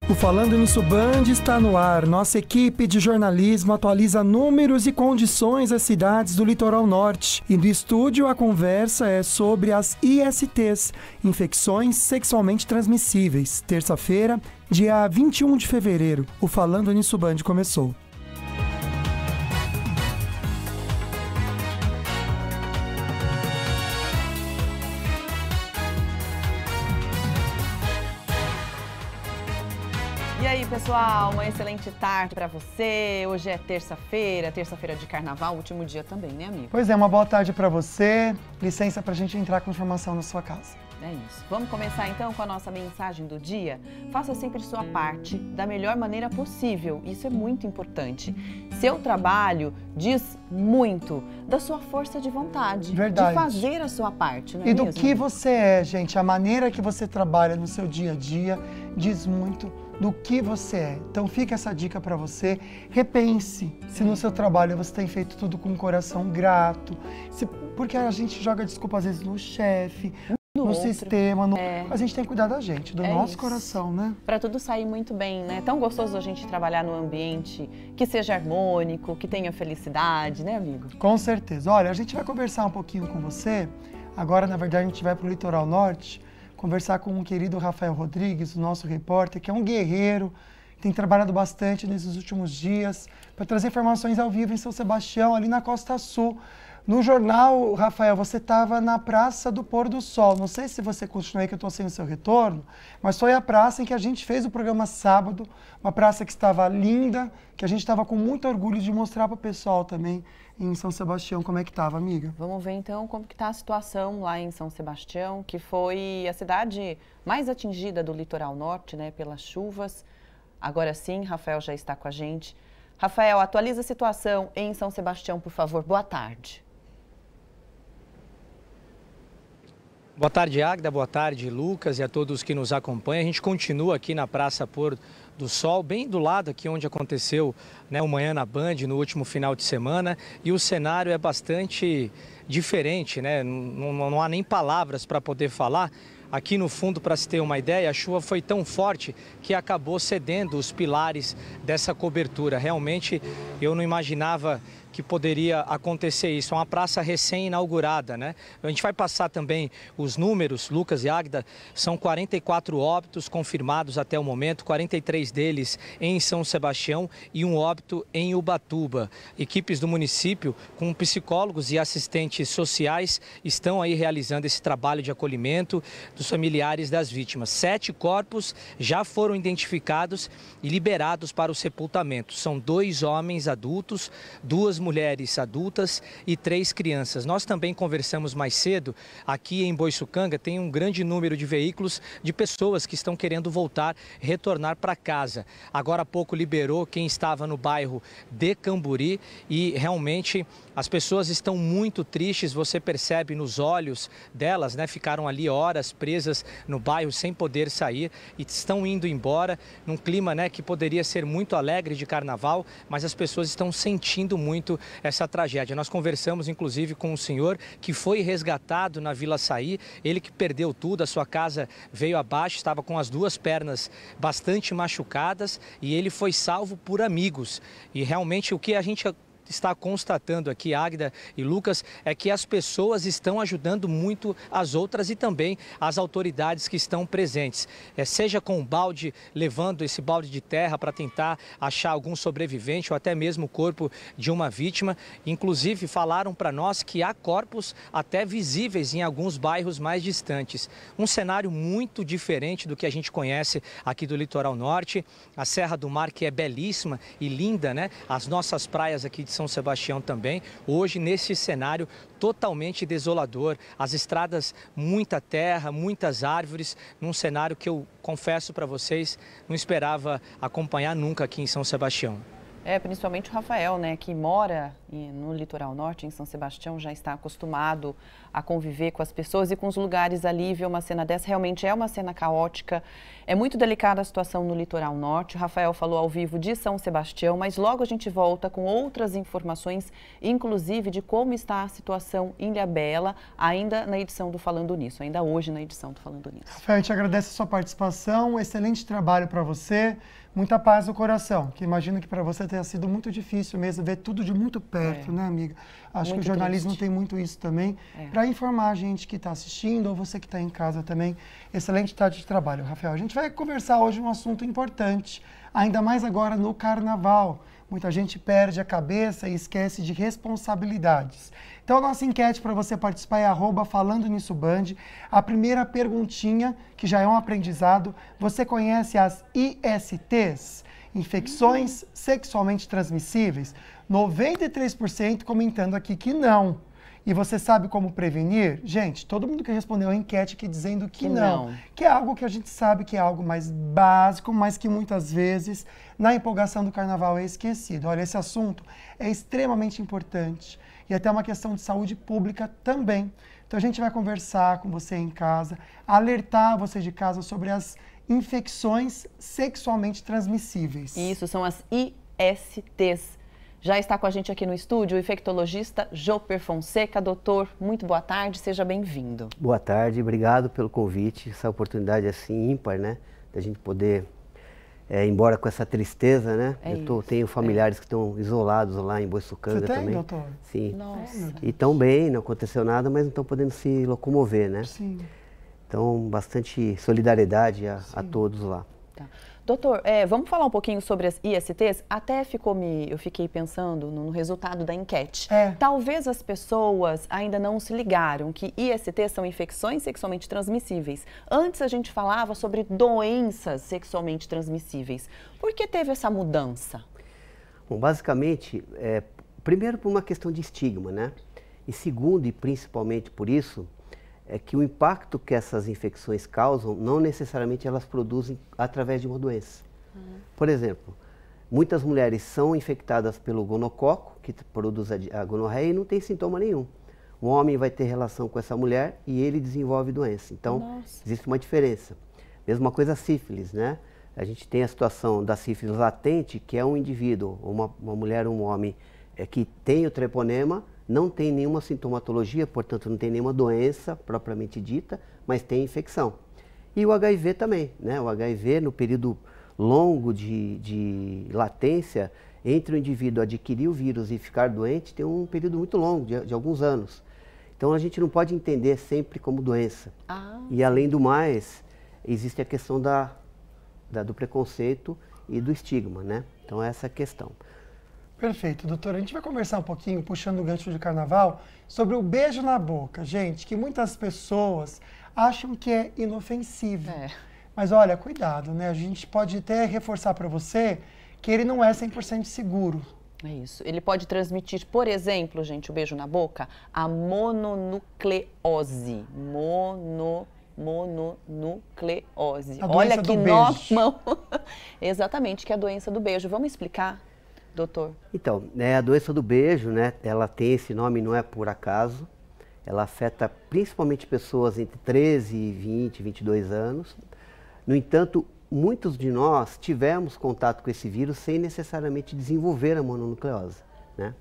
O Falando Nisso Band está no ar. Nossa equipe de jornalismo atualiza números e condições das cidades do litoral norte. E no estúdio a conversa é sobre as ISTs, infecções sexualmente transmissíveis. Terça-feira, dia 21 de fevereiro, o Falando Nisso Band começou. E aí, pessoal, uma excelente tarde para você. Hoje é terça-feira de carnaval, último dia também, né, amigo? Pois é, uma boa tarde para você. Licença para a gente entrar com informação na sua casa. É isso. Vamos começar então com a nossa mensagem do dia? Faça sempre sua parte da melhor maneira possível. Isso é muito importante. Seu trabalho diz muito da sua força de vontade. Verdade. De fazer a sua parte, não é E mesmo? do que você é, gente. A maneira que você trabalha no seu dia a dia diz muito do que você é. Então fica essa dica para você. Repense se no seu trabalho você tem feito tudo com um coração grato. Porque a gente joga desculpa às vezes no chefe, no sistema. A gente tem que cuidar da gente, do nosso coração, né? Para tudo sair muito bem, né? Tão gostoso a gente trabalhar num ambiente que seja harmônico, que tenha felicidade, né, amigo? Com certeza. Olha, a gente vai conversar um pouquinho com você. Agora, na verdade, a gente vai para o Litoral Norte conversar com o querido Rafael Rodrigues, o nosso repórter, que é um guerreiro, tem trabalhado bastante nesses últimos dias para trazer informações ao vivo em São Sebastião, ali na Costa Sul. No jornal, Rafael, você estava na Praça do Pôr do Sol. Não sei se você continua aí, que eu estou sem o seu retorno, mas foi a praça em que a gente fez o programa sábado, uma praça que estava linda, que a gente estava com muito orgulho de mostrar para o pessoal também em São Sebastião. Como é que estava, amiga? Vamos ver então como que está a situação lá em São Sebastião, que foi a cidade mais atingida do litoral norte, né, pelas chuvas. Agora sim, Rafael já está com a gente. Rafael, atualiza a situação em São Sebastião, por favor. Boa tarde. Boa tarde, Águida. Boa tarde, Lucas, e a todos que nos acompanham. A gente continua aqui na Praça Pôr do Sol, bem do lado aqui onde aconteceu, né, o Manhã na Band no último final de semana, e o cenário é bastante diferente, né? Não há nem palavras para poder falar. Aqui no fundo, para se ter uma ideia, a chuva foi tão forte que acabou cedendo os pilares dessa cobertura. Realmente, eu não imaginava que poderia acontecer isso. É uma praça recém-inaugurada, né? A gente vai passar também os números, Lucas e Águida, são 44 óbitos confirmados até o momento, 43 deles em São Sebastião e um óbito em Ubatuba. Equipes do município, com psicólogos e assistentes sociais, estão aí realizando esse trabalho de acolhimento dos familiares das vítimas. 7 corpos já foram identificados e liberados para o sepultamento. São 2 homens adultos, 2 mulheres adultas e 3 crianças. Nós também conversamos mais cedo, aqui em Boiçucanga tem um grande número de veículos de pessoas que estão querendo voltar, retornar para casa. Agora há pouco liberou quem estava no bairro de Camburi e realmente as pessoas estão muito tristes, você percebe nos olhos delas, né? Ficaram ali horas presas no bairro sem poder sair e estão indo embora num clima, né, que poderia ser muito alegre de carnaval, mas as pessoas estão sentindo muito essa tragédia. Nós conversamos inclusive com um senhor que foi resgatado na Vila Saí, ele que perdeu tudo, a sua casa veio abaixo, estava com as 2 pernas bastante machucadas e ele foi salvo por amigos. E realmente o que a gente está constatando aqui, Águida e Lucas, é que as pessoas estão ajudando muito as outras e também as autoridades que estão presentes. Seja com o balde, levando esse balde de terra para tentar achar algum sobrevivente ou até mesmo o corpo de uma vítima. Inclusive, falaram para nós que há corpos até visíveis em alguns bairros mais distantes. Um cenário muito diferente do que a gente conhece aqui do litoral norte. A Serra do Mar, que é belíssima e linda, né? As nossas praias aqui de São Sebastião também, hoje nesse cenário totalmente desolador, as estradas, muita terra, muitas árvores, num cenário que eu confesso para vocês, não esperava acompanhar nunca aqui em São Sebastião. Principalmente o Rafael, né, que mora no litoral norte, em São Sebastião, já está acostumado a conviver com as pessoas e com os lugares ali, ver uma cena dessa, realmente é uma cena caótica, é muito delicada a situação no litoral norte. O Rafael falou ao vivo de São Sebastião, mas logo a gente volta com outras informações, inclusive de como está a situação em Ilhabela, ainda na edição do Falando Nisso, ainda hoje na edição do Falando Nisso. Rafael, a gente agradece a sua participação, excelente trabalho para você. Muita paz no coração, que imagino que para você tenha sido muito difícil mesmo ver tudo de muito perto, né, amiga? Acho que o jornalismo triste. tem muito isso também, para informar a gente que está assistindo ou você que está em casa também. Excelente tarde de trabalho, Rafael. A gente vai conversar hoje um assunto importante, ainda mais agora no Carnaval. Muita gente perde a cabeça e esquece de responsabilidades. Então, a nossa enquete para você participar é @FalandoNissoBand. A primeira perguntinha, que já é um aprendizado, você conhece as ISTs? Infecções sexualmente transmissíveis? 93% comentando aqui que não. E você sabe como prevenir? Gente, todo mundo que respondeu a enquete aqui dizendo que não. Que é algo que a gente sabe que é algo mais básico, mas que muitas vezes, na empolgação do carnaval, é esquecido. Olha, esse assunto é extremamente importante. E até uma questão de saúde pública também. Então a gente vai conversar com você em casa, alertar você de casa sobre as infecções sexualmente transmissíveis. Isso, são as ISTs. Já está com a gente aqui no estúdio o infectologista Joper Fonseca. Doutor, muito boa tarde, seja bem-vindo. Boa tarde, obrigado pelo convite. Essa oportunidade assim ímpar, né? Da gente poder, embora com essa tristeza, né? Tenho familiares que estão isolados lá em Boiçucanga também. Você tem, doutor? Sim. Nossa. E estão bem, não aconteceu nada, mas não estão podendo se locomover, né? Sim. Então, bastante solidariedade a todos lá. Tá. Doutor, vamos falar um pouquinho sobre as ISTs? Até eu fiquei pensando no resultado da enquete. Talvez as pessoas ainda não se ligaram que ISTs são infecções sexualmente transmissíveis. Antes a gente falava sobre doenças sexualmente transmissíveis. Por que teve essa mudança? Bom, basicamente, primeiro por uma questão de estigma, né? E segundo, e principalmente por isso, é que o impacto que essas infecções causam, não necessariamente elas produzem através de uma doença. Por exemplo, muitas mulheres são infectadas pelo gonococo, que produz a gonorreia, e não tem sintoma nenhum. Um homem vai ter relação com essa mulher e ele desenvolve doença. Então, existe uma diferença. Mesma coisa a sífilis, né? A gente tem a situação da sífilis latente, que é um indivíduo, uma mulher ou um homem que tem o treponema, não tem nenhuma sintomatologia, portanto não tem nenhuma doença propriamente dita, mas tem infecção. E o HIV também, né? O HIV, no período longo de latência, entre o indivíduo adquirir o vírus e ficar doente, tem um período muito longo, de alguns anos. Então a gente não pode entender sempre como doença. E além do mais, existe a questão do preconceito e do estigma, né? Então essa é a questão. Perfeito, doutora. A gente vai conversar um pouquinho, puxando o gancho de carnaval, sobre o beijo na boca, gente, que muitas pessoas acham que é inofensivo. Mas olha, cuidado, né? A gente pode até reforçar para você que ele não é 100% seguro. É isso. Ele pode transmitir, por exemplo, gente, o beijo na boca, a mononucleose. Mononucleose. Olha que nome. Exatamente, que é a doença do beijo. Vamos explicar? Doutor? Então, a doença do beijo, né, ela tem esse nome, não é por acaso. Ela afeta principalmente pessoas entre 13 e 20, 22 anos. No entanto, muitos de nós tivemos contato com esse vírus sem necessariamente desenvolver a mononucleose, né?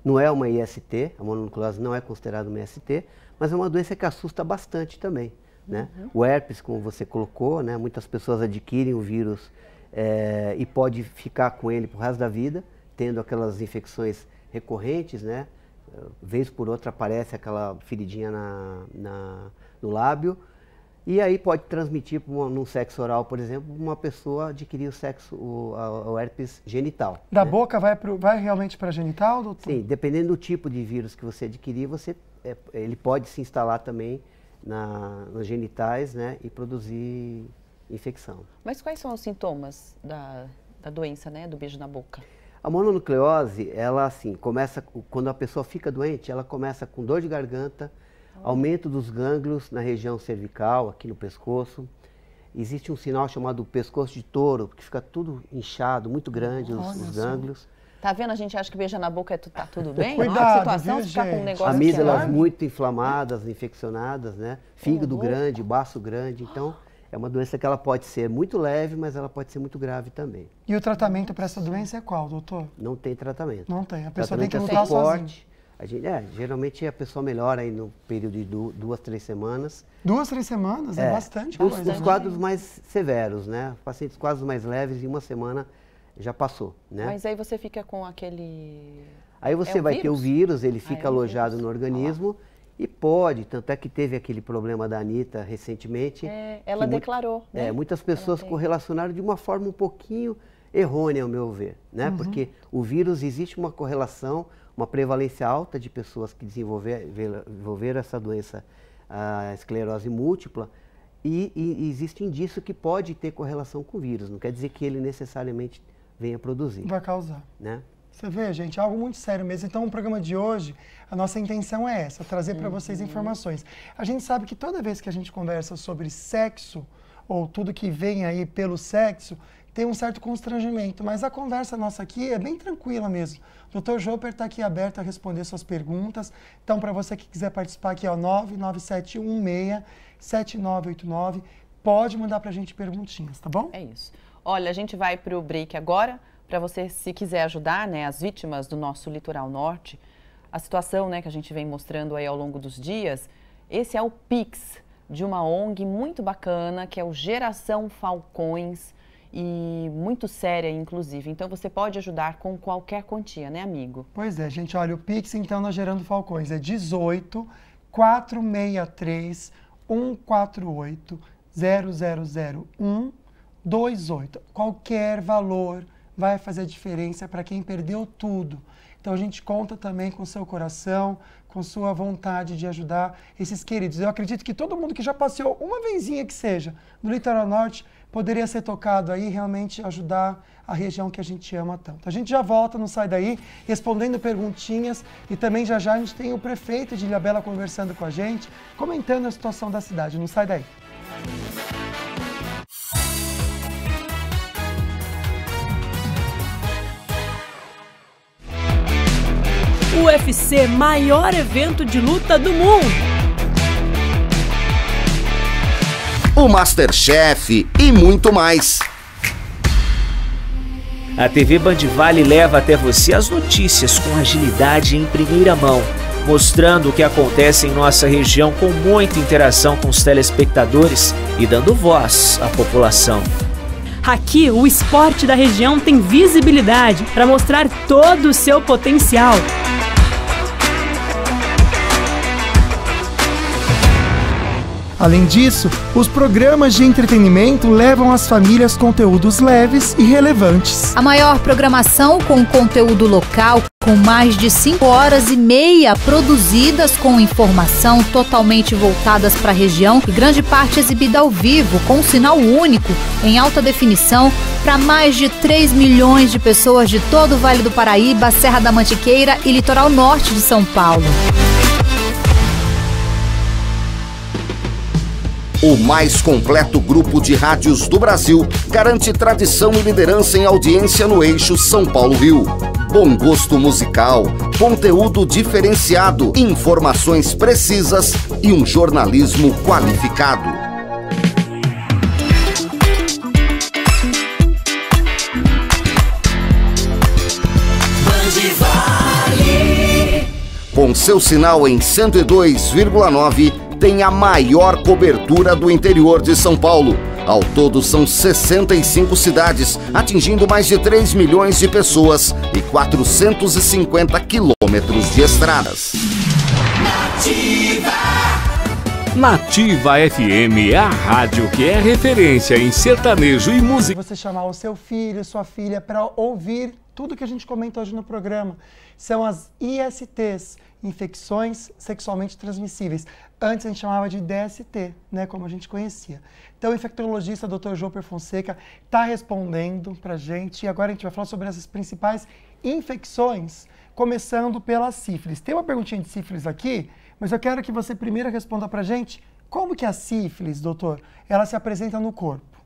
Não é uma IST, a mononucleose não é considerada uma IST, mas é uma doença que assusta bastante também, né? O herpes, como você colocou, né, muitas pessoas adquirem o vírus e pode ficar com ele pro resto da vida, tendo aquelas infecções recorrentes, né? Vez por outra aparece aquela feridinha no lábio, e aí pode transmitir num sexo oral, por exemplo, uma pessoa adquirir o herpes genital. Da boca vai realmente para genital, doutor? Sim, dependendo do tipo de vírus que você adquirir, ele pode se instalar também nos genitais, né, e produzir infecção. Mas quais são os sintomas da doença, né, do beijo na boca? A mononucleose, ela assim, quando a pessoa fica doente, ela começa com dor de garganta, aumento dos gânglios na região cervical, aqui no pescoço. Existe um sinal chamado pescoço de touro, que fica tudo inchado, muito grande os gânglios. Tá vendo? A gente acha que beijar na boca tá tudo bem? Cuidado, Nossa, situação viu, de ficar com um gente? negócio Amígdalas aqui, muito inflamadas, infeccionadas, né? Fígado grande, baço grande. Então, é uma doença que ela pode ser muito leve, mas ela pode ser muito grave também. E o tratamento para essa doença é qual, doutor? Não tem tratamento. Não tem. A pessoa tem que Tratamento lutar sozinha. suporte. Geralmente a pessoa melhora aí no período de 2, 3 semanas. 2, 3 semanas é bastante Os coisa. quadros mais severos, né? Pacientes quadros mais leves, em uma semana já passou, né? Mas aí você fica com aquele... Aí você vai ter o vírus, ele fica alojado no organismo e pode, tanto é que teve aquele problema da Anitta recentemente. Ela declarou, né? Muitas pessoas correlacionaram de uma forma um pouquinho errônea, ao meu ver, né? Porque o vírus, existe uma correlação, uma prevalência alta de pessoas que desenvolveram essa doença, a esclerose múltipla, e existe indício que pode ter correlação com o vírus, não quer dizer que ele necessariamente venha produzir. Vai causar. Né? Você vê, gente, é algo muito sério mesmo. Então, o programa de hoje, a nossa intenção é essa, trazer para vocês informações. A gente sabe que toda vez que a gente conversa sobre sexo, ou tudo que vem aí pelo sexo, tem um certo constrangimento, mas a conversa nossa aqui é bem tranquila mesmo. O Dr. Joper está aqui aberto a responder suas perguntas. Então, para você que quiser participar aqui, ó, 99716-7989, pode mandar para a gente perguntinhas, tá bom? É isso. Olha, a gente vai para o break agora, para você, se quiser ajudar, né, as vítimas do nosso litoral norte, a situação, né, que a gente vem mostrando aí ao longo dos dias. Esse é o Pix de uma ONG muito bacana, que é o Geração Falcões, e muito séria, inclusive. Então, você pode ajudar com qualquer quantia, né, amigo? Pois é, gente. Olha, o Pix, então, nós Gerando Falcões é 18 463 148 0001 28. Qualquer valor vai fazer diferença para quem perdeu tudo. Então, a gente conta também com seu coração, com sua vontade de ajudar esses queridos. Eu acredito que todo mundo que já passeou uma vezinha que seja no Litoral Norte poderia ser tocado aí, realmente ajudar a região que a gente ama tanto. A gente já volta, não sai daí, respondendo perguntinhas, e também já a gente tem o prefeito de Ilhabela conversando com a gente, comentando a situação da cidade. Não sai daí. UFC, maior evento de luta do mundo. O MasterChef e muito mais. A TV Band Vale leva até você as notícias com agilidade em primeira mão, mostrando o que acontece em nossa região com muita interação com os telespectadores e dando voz à população. Aqui, o esporte da região tem visibilidade para mostrar todo o seu potencial. Além disso, os programas de entretenimento levam às famílias conteúdos leves e relevantes. A maior programação com conteúdo local, com mais de 5 horas e meia produzidas com informação totalmente voltadas para a região e grande parte exibida ao vivo, com um sinal único, em alta definição, para mais de 3 milhões de pessoas de todo o Vale do Paraíba, Serra da Mantiqueira e litoral norte de São Paulo. O mais completo grupo de rádios do Brasil garante tradição e liderança em audiência no eixo São Paulo-Rio. Bom gosto musical, conteúdo diferenciado, informações precisas e um jornalismo qualificado. Com seu sinal em 102,9, tem a maior cobertura do interior de São Paulo. Ao todo, são 65 cidades, atingindo mais de 3 milhões de pessoas e 450 quilômetros de estradas. Nativa FM é a rádio que é referência em sertanejo e música. Você chamar o seu filho, sua filha, para ouvir tudo que a gente comenta hoje no programa. São as ISTs, infecções sexualmente transmissíveis. Antes a gente chamava de DST, né, como a gente conhecia. Então o infectologista Dr. Joper Fonseca está respondendo para a gente, e agora a gente vai falar sobre essas principais infecções, começando pela sífilis. Tem uma perguntinha de sífilis aqui, mas eu quero que você primeiro responda para a gente como que a sífilis, doutor, ela se apresenta no corpo.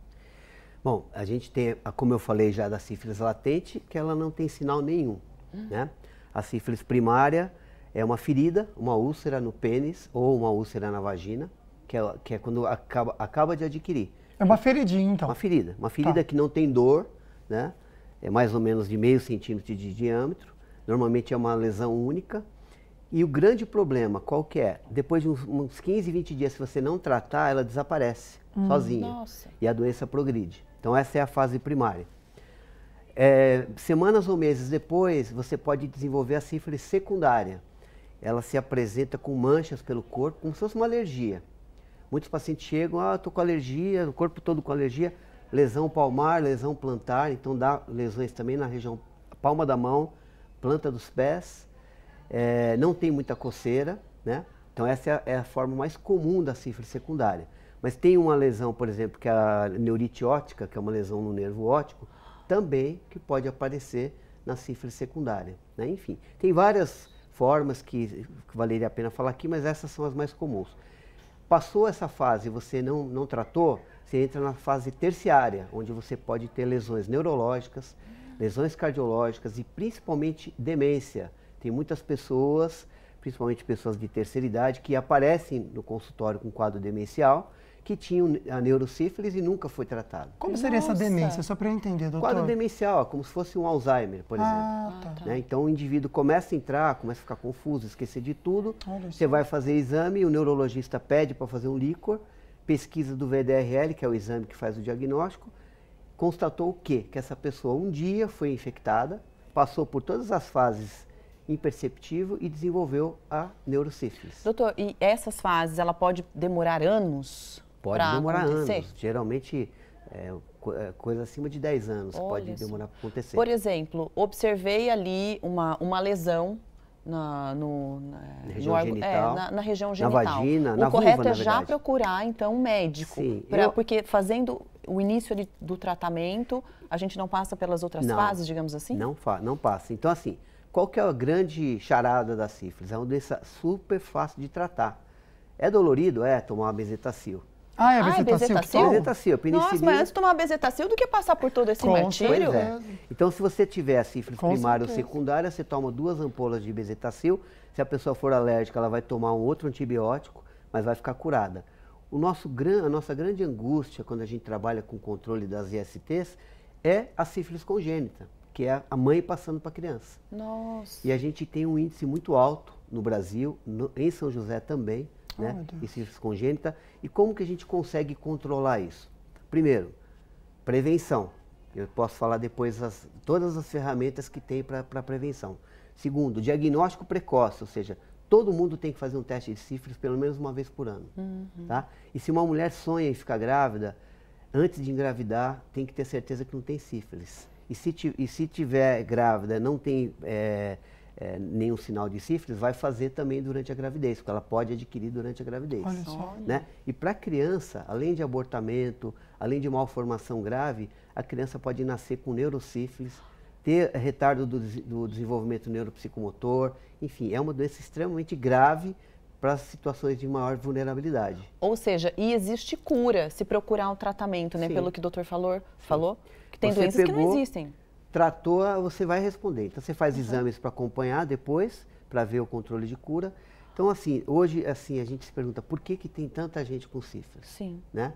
Bom, a gente tem, como eu falei já, da sífilis latente, que ela não tem sinal nenhum, né? A sífilis primária é uma ferida, uma úlcera no pênis ou uma úlcera na vagina, que é quando acaba de adquirir. É uma feridinha, então. Uma ferida que não tem dor, né? É mais ou menos de meio centímetro de diâmetro. Normalmente é uma lesão única. E o grande problema, qual que é? Depois de uns 15, 20 dias, se você não tratar, ela desaparece sozinha. Nossa. E a doença progride. Então essa é a fase primária. Semanas ou meses depois, você pode desenvolver a sífilis secundária. Ela se apresenta com manchas pelo corpo, como se fosse uma alergia. Muitos pacientes chegam, estou com alergia, o corpo todo com alergia, lesão palmar, lesão plantar, então dá lesões também na região palma da mão, planta dos pés, não tem muita coceira, né? Então essa é a forma mais comum da sífilis secundária. Mas tem uma lesão, por exemplo, que é a neurite óptica, que é uma lesão no nervo óptico, também que pode aparecer na sífilis secundária, né? Enfim, tem várias formas que valeria a pena falar aqui, mas essas são as mais comuns. Passou essa fase e você não tratou, você entra na fase terciária, onde você pode ter lesões neurológicas, lesões cardiológicas e principalmente demência. Tem muitas pessoas, principalmente pessoas de terceira idade, que aparecem no consultório com quadro demencial, que tinham a neurosífilis e nunca foi tratado. Como seria essa demência? Só para eu entender, doutor. Quadro demencial, como se fosse um Alzheimer, por exemplo. Né? Então o indivíduo começa a entrar, começa a ficar confuso, esquecer de tudo. Você vai fazer exame, o neurologista pede para fazer um líquor, pesquisa do VDRL, que é o exame que faz o diagnóstico, constatou o quê? Que essa pessoa um dia foi infectada, passou por todas as fases imperceptível e desenvolveu a neurosífilis. Doutor, e essas fases, ela pode demorar anos? Pode demorar anos, geralmente coisa acima de 10 anos pode demorar para acontecer. Por exemplo, observei ali uma lesão na região genital, na região genital. Na vagina, na vulva, correto é já procurar, então, um médico. Sim, porque fazendo o início do tratamento, a gente não passa pelas outras fases, digamos assim? Não passa. Então, assim, qual que é a grande charada da sífilis? É uma doença super fácil de tratar. É dolorido? Tomar uma bezetacil. É bezetacil? Bezetacil, penicilina. Nossa, mas antes de tomar bezetacil do que passar por todo esse martírio. Pois é. Então, se você tiver a sífilis primária ou secundária, você toma 2 ampolas de bezetacil. Se a pessoa for alérgica, ela vai tomar um outro antibiótico, mas vai ficar curada. A nossa grande angústia quando a gente trabalha com o controle das ISTs é a sífilis congênita, que é a mãe passando para a criança. Nossa. E a gente tem um índice muito alto no Brasil, em São José também, né? E sífilis congênita. E como que a gente consegue controlar isso? Primeiro, prevenção. Eu posso falar depois todas as ferramentas que tem para prevenção. Segundo, diagnóstico precoce, ou seja, todo mundo tem que fazer um teste de sífilis pelo menos uma vez por ano. Tá? E se uma mulher sonha em ficar grávida, antes de engravidar, tem que ter certeza que não tem sífilis. E se tiver grávida, não tem nenhum sinal de sífilis, vai fazer também durante a gravidez, porque ela pode adquirir durante a gravidez. Olha só. Né? E para a criança, além de abortamento, além de malformação grave, a criança pode nascer com neurosífilis, ter retardo do desenvolvimento neuropsicomotor, enfim, é uma doença extremamente grave para situações de maior vulnerabilidade. Ou seja, e existe cura se procurar um tratamento, né? Pelo que o doutor falou, que tem doenças que não existem. Tratou, você vai responder. Então, você faz exames para acompanhar depois, para ver o controle de cura. Então, assim, hoje, assim, a gente se pergunta por que tem tanta gente com sífilis? Sim. Né?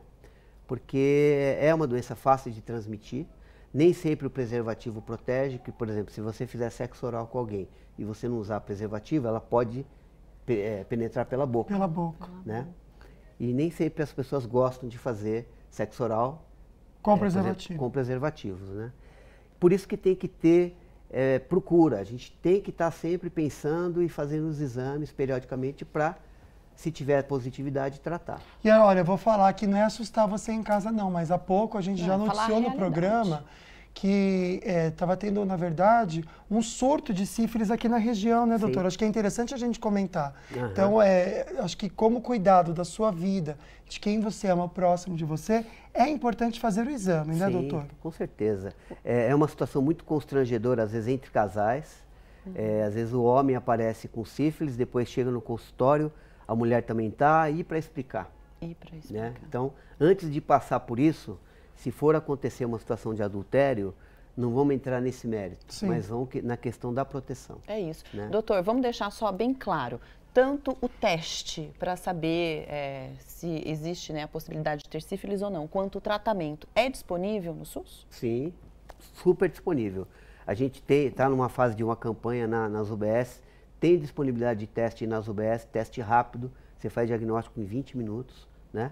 Porque é uma doença fácil de transmitir. Nem sempre o preservativo protege, que, por exemplo, se você fizer sexo oral com alguém e você não usar preservativo, ela pode penetrar pela boca. Pela boca. Né? E nem sempre as pessoas gostam de fazer sexo oral com preservativo. Com preservativos, né? Por isso que tem que ter procura. A gente tem que estar sempre pensando e fazendo os exames periodicamente para, se tiver positividade, tratar. E olha, eu vou falar que não é assustar você em casa não, mas há pouco a gente já noticiou no programa que estava tendo, na verdade, um surto de sífilis aqui na região, né, doutor? Acho que é interessante a gente comentar. Então, acho que como cuidado da sua vida, de quem você ama próximo de você, é importante fazer o exame, né, doutor? Com certeza. É uma situação muito constrangedora, às vezes, entre casais. Às vezes o homem aparece com sífilis, depois chega no consultório, a mulher também está, e para explicar. Né? Então, antes de passar por isso, Se for acontecer uma situação de adultério, não vamos entrar nesse mérito, mas vamos na questão da proteção. É isso. Né? Doutor, vamos deixar só bem claro. Tanto o teste para saber se existe, né, a possibilidade de ter sífilis ou não, quanto o tratamento, é disponível no SUS? Sim, super disponível. A gente está numa fase de uma campanha nas UBS, tem disponibilidade de teste nas UBS, teste rápido, você faz diagnóstico em 20 minutos, né?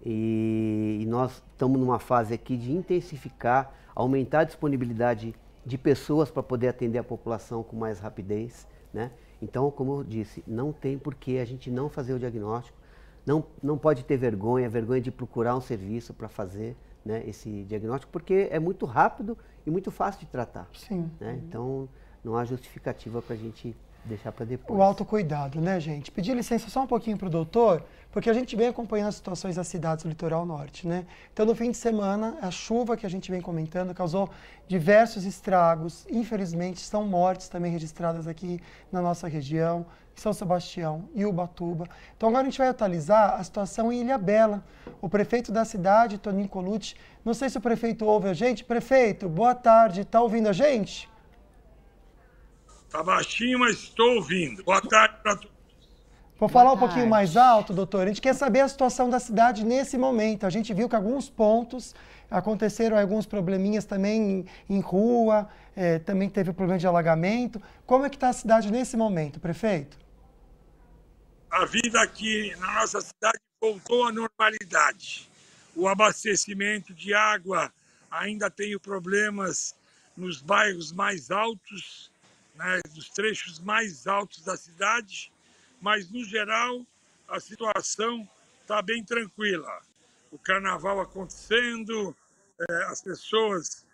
E nós estamos numa fase aqui de intensificar, aumentar a disponibilidade de pessoas para poder atender a população com mais rapidez, né? Então, como eu disse, não tem por que a gente não fazer o diagnóstico, não pode ter vergonha de procurar um serviço para fazer, né, esse diagnóstico, porque é muito rápido e muito fácil de tratar. Sim. Né? Então, não há justificativa para a gente deixar para depois. O autocuidado, né, gente? Pedir licença só um pouquinho para o doutor, porque a gente vem acompanhando as situações das cidades do litoral norte, né? Então, no fim de semana, a chuva que a gente vem comentando causou diversos estragos. Infelizmente, são mortes também registradas aqui na nossa região, em São Sebastião e Ubatuba. Então, agora a gente vai atualizar a situação em Ilhabela. O prefeito da cidade, Toninho Colucci, não sei se o prefeito ouve a gente. Prefeito, boa tarde, está ouvindo a gente? Está baixinho, mas estou ouvindo. Boa tarde para todos. Vou falar um pouquinho mais alto, doutor. A gente quer saber a situação da cidade nesse momento. A gente viu que alguns pontos aconteceram alguns probleminhas também em rua, também teve problema de alagamento. Como é que está a cidade nesse momento, prefeito? A vida aqui na nossa cidade voltou à normalidade. O abastecimento de água ainda tem problemas nos bairros mais altos, né, dos trechos mais altos da cidade, mas, no geral, a situação está bem tranquila. O carnaval acontecendo, as pessoas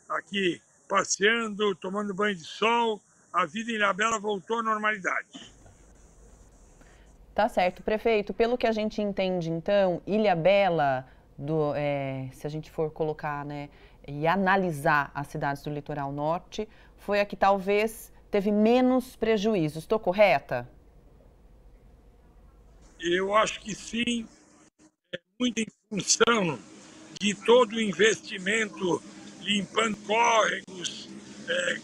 aqui passeando, tomando banho de sol, a vida em Ilhabela voltou à normalidade. Tá certo. Prefeito, pelo que a gente entende, então, Ilhabela, se a gente for colocar, né, e analisar as cidades do litoral norte, foi a que talvez teve menos prejuízo. Estou correta? Eu acho que sim, muito em função de todo o investimento limpando córregos,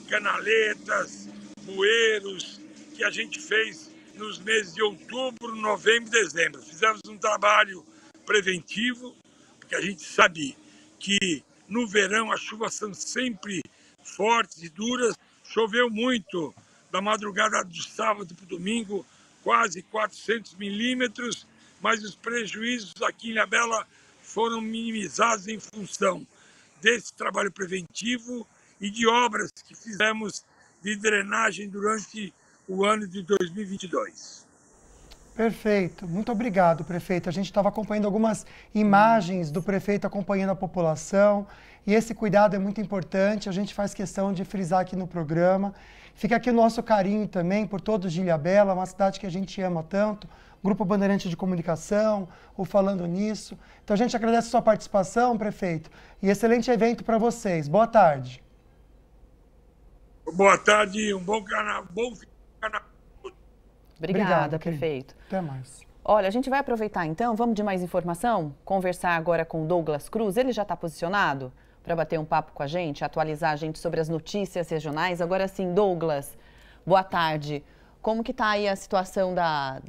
canaletas, bueiros, que a gente fez nos meses de outubro, novembro e dezembro. Fizemos um trabalho preventivo, porque a gente sabe que no verão as chuvas são sempre fortes e duras. Choveu muito da madrugada do sábado para o domingo, quase 400 milímetros, mas os prejuízos aqui em Ilhabela foram minimizados em função desse trabalho preventivo e de obras que fizemos de drenagem durante o ano de 2022. Perfeito. Muito obrigado, prefeito. A gente estava acompanhando algumas imagens do prefeito acompanhando a população e esse cuidado é muito importante. A gente faz questão de frisar aqui no programa. Fica aqui o nosso carinho também por todos de Ilhabela, uma cidade que a gente ama tanto. Grupo Bandeirante de Comunicação, o Falando Nisso. Então a gente agradece a sua participação, prefeito, e excelente evento para vocês. Boa tarde. Boa tarde, um bom carnaval. Obrigada, prefeito. Até mais. Olha, a gente vai aproveitar então, vamos de mais informação? Conversar agora com o Douglas Cruz, ele já está posicionado para bater um papo com a gente, atualizar a gente sobre as notícias regionais. Agora sim, Douglas, boa tarde. Como que está aí a situação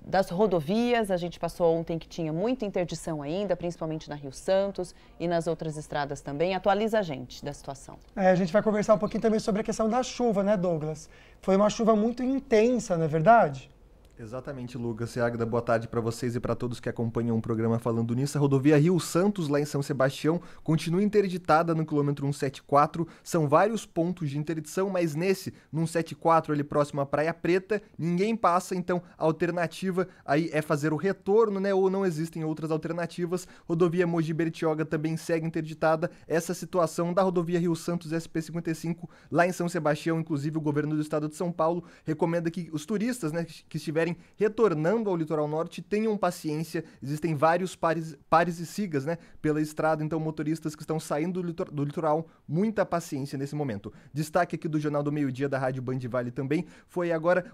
das rodovias? A gente passou ontem que tinha muita interdição ainda, principalmente na Rio Santos e nas outras estradas também. Atualiza a gente da situação. A gente vai conversar um pouquinho também sobre a questão da chuva, né, Douglas? Foi uma chuva muito intensa, não é verdade? Exatamente, Lucas e Águeda, boa tarde para vocês e para todos que acompanham o programa Falando Nisso. A rodovia Rio Santos, lá em São Sebastião, continua interditada no quilômetro 174. São vários pontos de interdição, mas nesse, no 174, ali próximo à Praia Preta, ninguém passa, então a alternativa aí é fazer o retorno, né? Ou não existem outras alternativas. Rodovia Mogi Bertioga também segue interditada. Essa situação da rodovia Rio Santos SP55, lá em São Sebastião, inclusive o governo do estado de São Paulo recomenda que os turistas, né, que estiverem estiverem retornando ao litoral norte, tenham paciência, existem vários pares e sigas, né, pela estrada, então motoristas que estão saindo do litoral, muita paciência nesse momento. Destaque aqui do Jornal do Meio-Dia da Rádio Band Vale também foi agora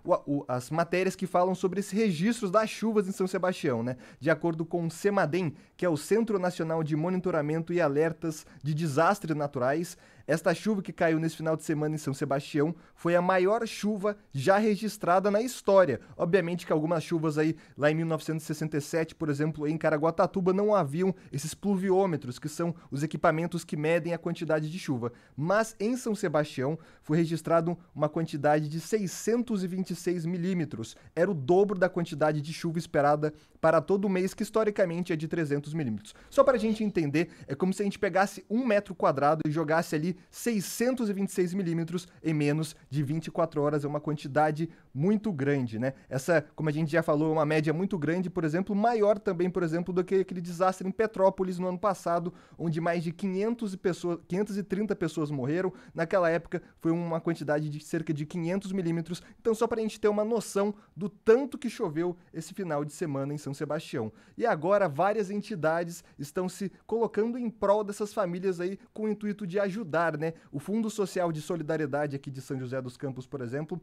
as matérias que falam sobre esses registros das chuvas em São Sebastião, né? De acordo com o CEMADEM, que é o Centro Nacional de Monitoramento e Alertas de Desastres Naturais, esta chuva que caiu nesse final de semana em São Sebastião foi a maior chuva já registrada na história. Obviamente que algumas chuvas aí, lá em 1967, por exemplo, em Caraguatatuba, não haviam esses pluviômetros, que são os equipamentos que medem a quantidade de chuva. Mas em São Sebastião foi registrado uma quantidade de 626 milímetros. Era o dobro da quantidade de chuva esperada para todo o mês, que historicamente é de 300 milímetros. Só para a gente entender, é como se a gente pegasse 1 metro quadrado e jogasse ali 626 milímetros em menos de 24 horas. É uma quantidade muito grande, né? Essa, como a gente já falou, é uma média muito grande, por exemplo, maior também, por exemplo, do que aquele desastre em Petrópolis no ano passado, onde mais de 530 pessoas morreram. Naquela época foi uma quantidade de cerca de 500 milímetros. Então, só para a gente ter uma noção do tanto que choveu esse final de semana em São Sebastião. E agora várias entidades estão se colocando em prol dessas famílias aí, com o intuito de ajudar, né? O Fundo Social de Solidariedade aqui de São José dos Campos, por exemplo,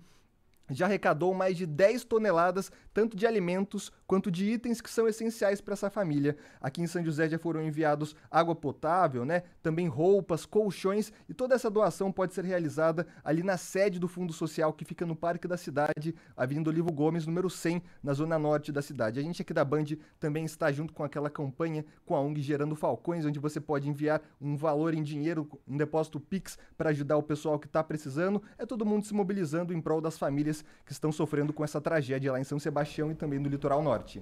já arrecadou mais de 10 toneladas, tanto de alimentos quanto de itens que são essenciais para essa família. Aqui em São José já foram enviados água potável, né? Também roupas, colchões, e toda essa doação pode ser realizada ali na sede do Fundo Social, que fica no Parque da Cidade, Avenida Olivo Gomes, número 100, na zona norte da cidade. A gente aqui da Band também está junto com aquela campanha com a ONG Gerando Falcões, onde você pode enviar um valor em dinheiro, um depósito Pix, para ajudar o pessoal que está precisando. É todo mundo se mobilizando em prol das famílias que estão sofrendo com essa tragédia lá em São Sebastião e também no litoral norte.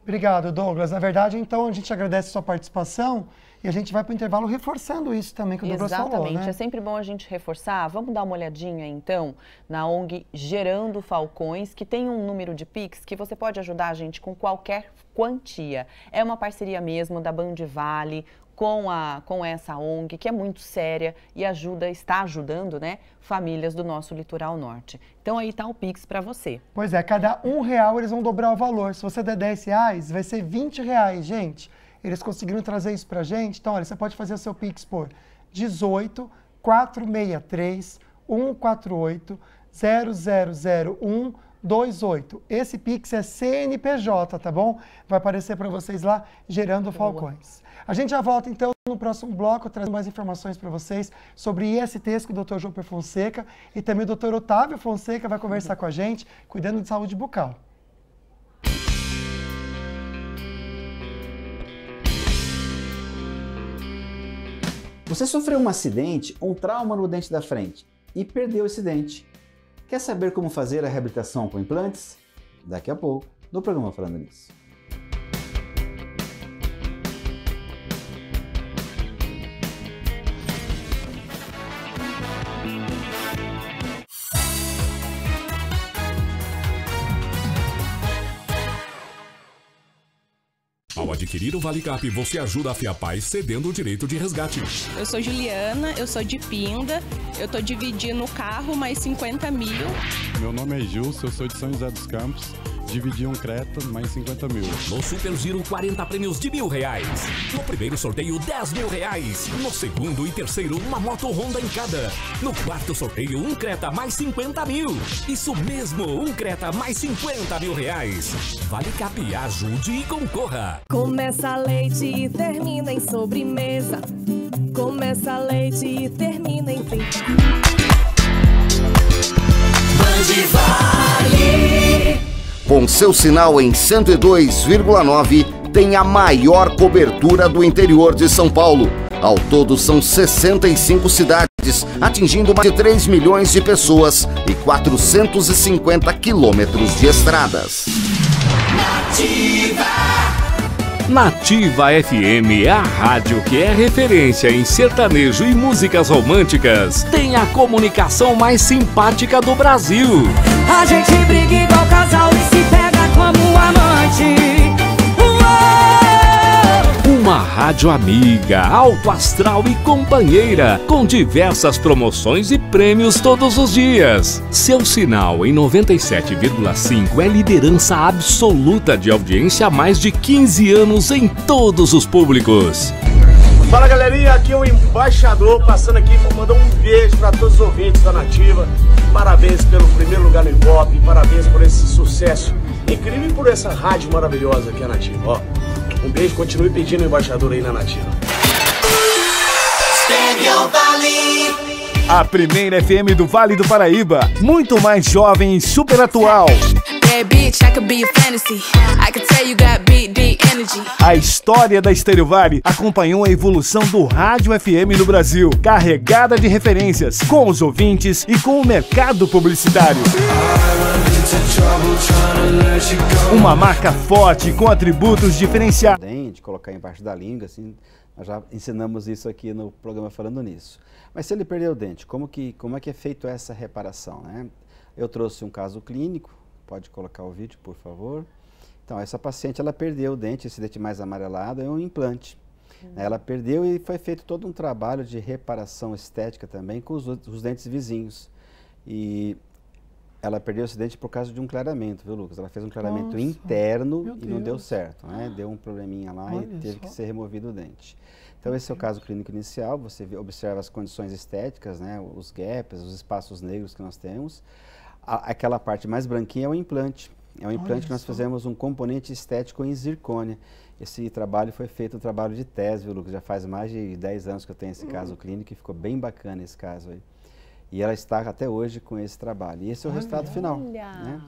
Obrigado, Douglas. Na verdade, então, a gente agradece a sua participação e a gente vai para o intervalo reforçando isso também que o Douglas falou, né? Exatamente, é sempre bom a gente reforçar. Vamos dar uma olhadinha, então, na ONG Gerando Falcões, que tem um número de Pix que você pode ajudar a gente com qualquer quantia. É uma parceria mesmo da Band Vale com essa ONG, que é muito séria e está ajudando, né, famílias do nosso litoral norte. Então aí está o Pix para você. Pois é, cada R$1 eles vão dobrar o valor. Se você der R$10, vai ser R$20, gente. Eles conseguiram trazer isso pra gente. Então, olha, você pode fazer o seu Pix por 18 463 148 0001 28. Esse Pix é CNPJ, tá bom? Vai aparecer para vocês lá, Gerando Falcões. A gente já volta, então, no próximo bloco, trazendo mais informações para vocês sobre ISTs com o Dr. João Fonseca, e também o Dr. Otávio Fonseca vai conversar com a gente, cuidando de saúde bucal. Você sofreu um acidente ou um trauma no dente da frente e perdeu esse dente. Quer saber como fazer a reabilitação com implantes? Daqui a pouco, no programa Falando Nisso. Ao adquirir o ValeCap, você ajuda a Fiapaz cedendo o direito de resgate. Eu sou Juliana, eu sou de Pinda, eu tô dividindo o carro mais 50 mil. Meu nome é Gilson, eu sou de São José dos Campos, dividi um Creta mais 50 mil. No Super Giro, 40 prêmios de R$1.000. No primeiro sorteio, R$10.000. No segundo e terceiro, uma moto Honda em cada. No quarto sorteio, um Creta mais 50 mil. Isso mesmo, um Creta mais 50 mil reais. ValeCap, ajude e concorra. Começa leite e termina em sobremesa. Começa leite e termina em tempo. Band Vale. Com seu sinal em 102,9, tem a maior cobertura do interior de São Paulo. Ao todo, são 65 cidades, atingindo mais de 3 milhões de pessoas e 450 quilômetros de estradas. Nativa FM é a rádio que é referência em sertanejo e músicas românticas. Tem a comunicação mais simpática do Brasil. A gente briga igual casal e se pega como amante. Uma rádio amiga, alto astral e companheira, com diversas promoções e prêmios todos os dias. Seu sinal em 97,5 é liderança absoluta de audiência há mais de 15 anos em todos os públicos. Fala galerinha, aqui é o Embaixador, passando aqui para mandar um beijo para todos os ouvintes da Nativa. Parabéns pelo primeiro lugar no Ibope, parabéns por esse sucesso incrível e por essa rádio maravilhosa que é a Nativa. Ó, um beijo, continue pedindo o Embaixador aí na Nativa. A primeira FM do Vale do Paraíba, muito mais jovem e super atual. A história da Estéreo Vale acompanhou a evolução do rádio FM no Brasil, carregada de referências, com os ouvintes e com o mercado publicitário. Uma marca forte com atributos diferenciados. De colocar embaixo da língua, assim, nós já ensinamos isso aqui no programa Falando Nisso. Mas se ele perdeu o dente, como é que é feito essa reparação, né? Eu trouxe um caso clínico. Pode colocar o vídeo, por favor. Então, essa paciente, ela perdeu o dente, esse dente mais amarelado é um implante. Ela perdeu e foi feito todo um trabalho de reparação estética também com os dentes vizinhos. E ela perdeu esse dente por causa de um clareamento, viu, Lucas? Ela fez um clareamento interno e não deu certo, né? Deu um probleminha lá e teve que ser removido o dente. Então, esse é o caso clínico inicial. Você observa as condições estéticas, né? Os gaps, os espaços negros que nós temos. Aquela parte mais branquinha é o implante. É um implante que nós fizemos um componente estético em zircônia. Esse trabalho foi feito um trabalho de tese, viu, Lucas? Já faz mais de 10 anos que eu tenho esse caso clínico e ficou bem bacana esse caso aí. E ela está até hoje com esse trabalho. E esse é o resultado final, né?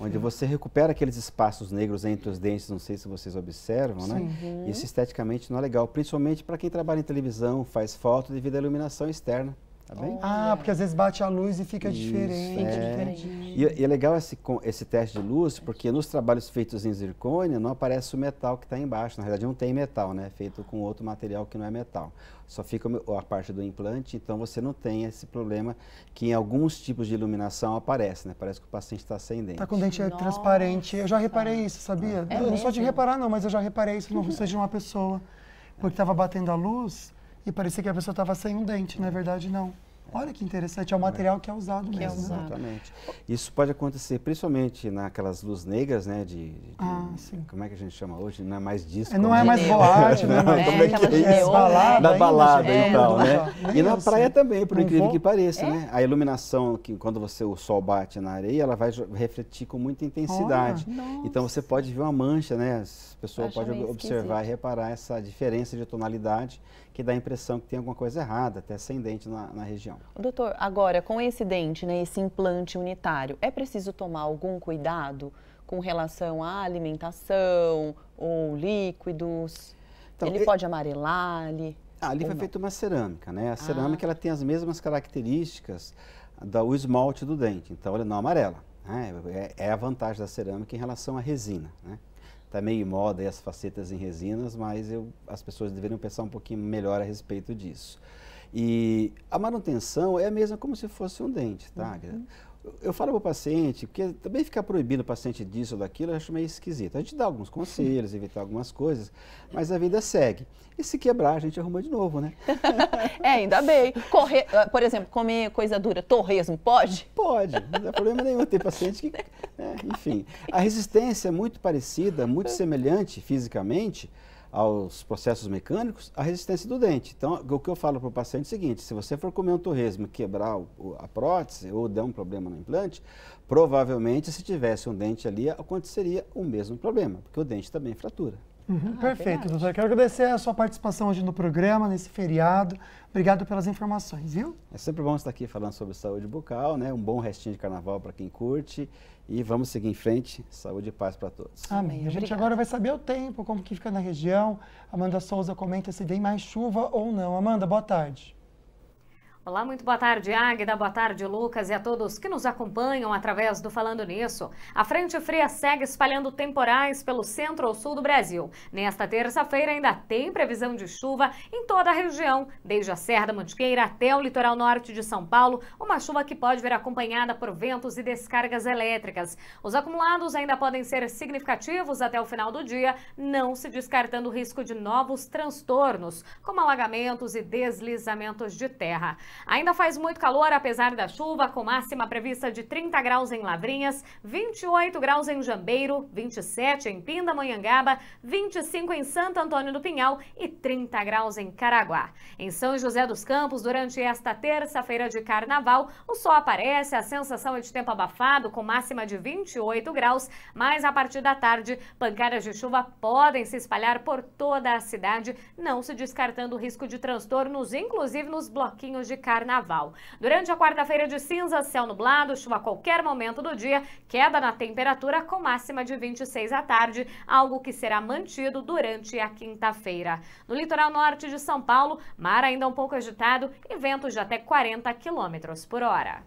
Onde você recupera aqueles espaços negros entre os dentes, não sei se vocês observam, né? Isso esteticamente não é legal, principalmente para quem trabalha em televisão, faz foto devido à iluminação externa. Tá bem? Porque às vezes bate a luz e fica diferente. E é legal esse teste de luz, porque nos trabalhos feitos em zircônia não aparece o metal que está embaixo. Na verdade não tem metal, né? Feito com outro material que não é metal. Só fica a parte do implante, então você não tem esse problema que em alguns tipos de iluminação aparece, né? Parece que o paciente está sem dente. Está com dente transparente. Eu já reparei isso, sabia? Eu não sou de reparar não, mas eu já reparei isso no rosto de uma pessoa. Porque estava batendo a luz e parecia que a pessoa estava sem um dente, na verdade não. Olha que interessante, é o material que é usado mesmo. Exatamente. Isso pode acontecer principalmente naquelas luzes negras, né? Como é que a gente chama hoje? Não é mais disco. Não é mais boate, né? Na balada e tal, né? E na praia também, por incrível que pareça, né? A iluminação, quando o sol bate na areia, ela vai refletir com muita intensidade. Então você pode ver uma mancha, né? A pessoa pode observar e reparar essa diferença de tonalidade que dá a impressão que tem alguma coisa errada, até sem dente na região. Doutor, agora, com esse dente, né, esse implante unitário, é preciso tomar algum cuidado com relação à alimentação ou líquidos? Então, ele pode amarelar ali? Ali foi feita uma cerâmica, né? A cerâmica ela tem as mesmas características do esmalte do dente, então ele não amarela. Né? É a vantagem da cerâmica em relação à resina, né? Está meio em moda aí as facetas em resinas, mas as pessoas deveriam pensar um pouquinho melhor a respeito disso. E a manutenção é a mesma como se fosse um dente, tá? Eu falo para o paciente, porque também ficar proibindo o paciente disso ou daquilo, eu acho meio esquisito. A gente dá alguns conselhos, evitar algumas coisas, mas a vida segue. E se quebrar, a gente arruma de novo, né? Ainda bem. Por exemplo, comer coisa dura, torresmo, pode? Pode, não dá problema nenhum. Tem paciente que... enfim, a resistência é muito parecida, muito semelhante fisicamente aos processos mecânicos, a resistência do dente. Então, o que eu falo para o paciente é o seguinte: se você for comer um torresmo e quebrar a prótese ou der um problema no implante, provavelmente se tivesse um dente ali, aconteceria o mesmo problema, porque o dente também fratura. Perfeito, doutor. Quero agradecer a sua participação hoje no programa, nesse feriado. Obrigado pelas informações, viu? É sempre bom estar aqui falando sobre saúde bucal, né? Um bom restinho de carnaval para quem curte. E vamos seguir em frente. Saúde e paz para todos. Amém. A gente agora vai saber o tempo, como que fica na região. Amanda Souza comenta se tem mais chuva ou não. Amanda, boa tarde. Olá, muito boa tarde, Águida, boa tarde, Lucas, e a todos que nos acompanham através do Falando Nisso. A frente fria segue espalhando temporais pelo centro-sul do Brasil. Nesta terça-feira ainda tem previsão de chuva em toda a região, desde a Serra da Mantiqueira até o litoral norte de São Paulo, uma chuva que pode vir acompanhada por ventos e descargas elétricas. Os acumulados ainda podem ser significativos até o final do dia, não se descartando o risco de novos transtornos, como alagamentos e deslizamentos de terra. Ainda faz muito calor apesar da chuva, com máxima prevista de 30 graus em Lavrinhas, 28 graus em Jambeiro, 27 em Pindamonhangaba, 25 em Santo Antônio do Pinhal e 30 graus em Caraguá. Em São José dos Campos, durante esta terça-feira de carnaval, o sol aparece, a sensação é de tempo abafado, com máxima de 28 graus, mas a partir da tarde, pancadas de chuva podem se espalhar por toda a cidade, não se descartando o risco de transtornos, inclusive nos bloquinhos de carnaval. Durante a quarta-feira de cinza, céu nublado, chuva a qualquer momento do dia, queda na temperatura com máxima de 26 à tarde, algo que será mantido durante a quinta-feira. No litoral norte de São Paulo, mar ainda um pouco agitado e ventos de até 40 km por hora.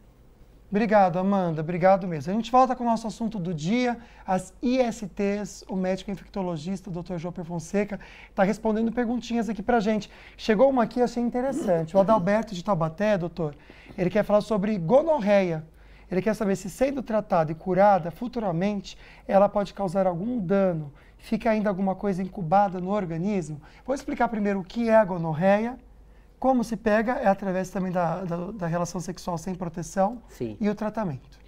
Obrigado, Amanda. Obrigado mesmo. A gente volta com o nosso assunto do dia, as ISTs. O médico infectologista, o Dr. Joper Fonseca, está respondendo perguntinhas aqui pra gente. Chegou uma aqui, achei interessante. O Adalberto de Taubaté, doutor, ele quer falar sobre gonorreia. Ele quer saber se, sendo tratada e curada, futuramente, ela pode causar algum dano. Fica ainda alguma coisa incubada no organismo? Vou explicar primeiro o que é a gonorreia. Como se pega é através também da relação sexual sem proteção. Sim. E o tratamento.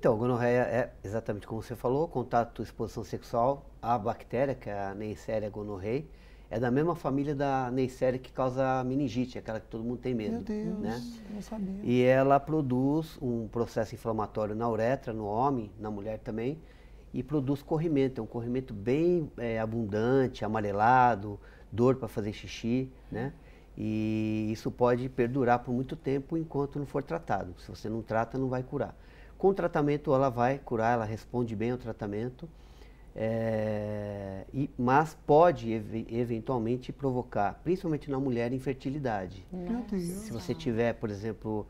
Então, a gonorreia é exatamente como você falou, contato, exposição sexual à bactéria, que é a Neisseria gonorrhoeae, é da mesma família da Neisseria que causa meningite, aquela que todo mundo tem medo. Meu Deus, né? não sabia. E ela produz um processo inflamatório na uretra, no homem, na mulher também, e produz corrimento, é um corrimento bem abundante, amarelado, dor para fazer xixi, né? E isso pode perdurar por muito tempo enquanto não for tratado. Se você não trata, não vai curar. Com o tratamento, ela vai curar, ela responde bem ao tratamento, mas pode eventualmente provocar, principalmente na mulher, infertilidade. Meu Deus. Se você tiver, por exemplo,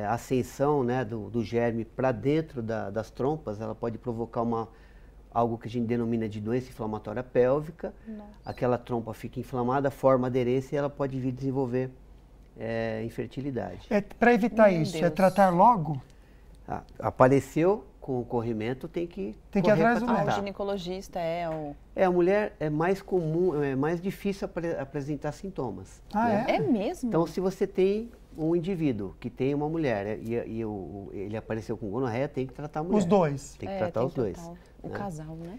ascensão, né, do germe para dentro das trompas, ela pode provocar algo que a gente denomina de doença inflamatória pélvica. Nossa. Aquela trompa fica inflamada, forma aderência e ela pode vir desenvolver infertilidade. Para evitar isso, é tratar logo? Apareceu com o corrimento, tem que ir atrás do médico. O ginecologista a mulher é mais comum, é mais difícil apresentar sintomas. Né? É mesmo? Então, se você tem um indivíduo que tem uma mulher e ele apareceu com gonorreia, tem que tratar a mulher. Os dois. Tem que tratar os dois. O casal, né?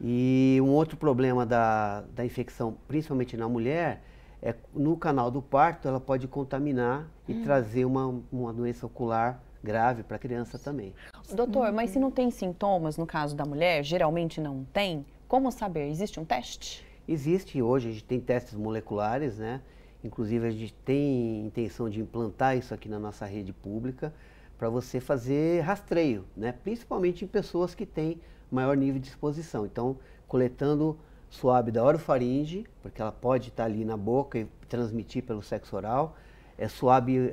E um outro problema da infecção, principalmente na mulher, é no canal do parto, ela pode contaminar e trazer uma doença ocular grave para a criança também. Doutor, mas se não tem sintomas, no caso da mulher, geralmente não tem, como saber? Existe um teste? Existe, hoje a gente tem testes moleculares, né? Inclusive a gente tem intenção de implantar isso aqui na nossa rede pública para você fazer rastreio, né? Principalmente em pessoas que têm maior nível de exposição. Então, coletando suave da orofaringe, porque ela pode estar ali na boca e transmitir pelo sexo oral, suave